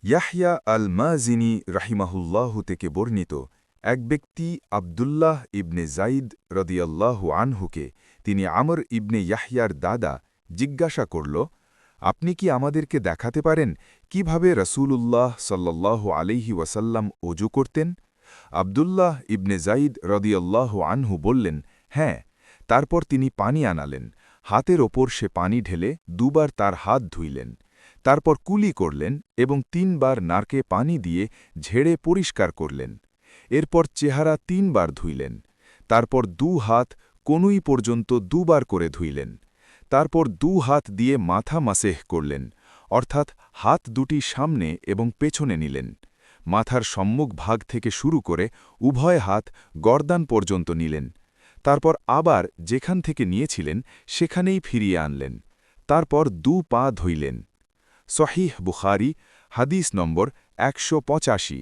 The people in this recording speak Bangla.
ইয়াহইয়া আল মাজিনী রাহিমাহুল্লাহ থেকে বর্ণিত এক ব্যক্তি আবদুল্লাহ ইবনে জাইদ রদিয়াল্লাহু আনহুকে তিনি আমর ইবনে ইয়াহইয়ার দাদা জিজ্ঞাসা করল, আপনি কি আমাদেরকে দেখাতে পারেন কিভাবে রসূলুল্লাহ সাল্লাল্লাহু আলাইহি ওয়াসাল্লাম অজু করতেন? আবদুল্লাহ ইবনে জাইদ রদিয়াল্লাহু আনহু বললেন, হ্যাঁ। তারপর তিনি পানি আনালেন, হাতের ওপর সে পানি ঢেলে দুবার তার হাত ধুইলেন। তারপর কুলি করলেন এবং ৩ বার নারকে পানি দিয়ে ঝেড়ে পরিষ্কার করলেন। এরপর চেহারা ৩ বার ধুইলেন। তারপর ২ হাত কনুই পর্যন্ত ২ বার করে ধুইলেন। তারপর ২ হাত দিয়ে মাথা মাসেহ করলেন, অর্থাৎ হাত দুটি সামনে এবং পেছনে নিলেন। মাথার সম্মুখ ভাগ থেকে শুরু করে উভয় হাত গর্দান পর্যন্ত নিলেন। তারপর আবার যেখান থেকে নিয়েছিলেন সেখানেই ফিরিয়ে আনলেন। তারপর ২ পা ধুইলেন। সহিহ বুখারী, হাদিস নম্বর ১৮৫।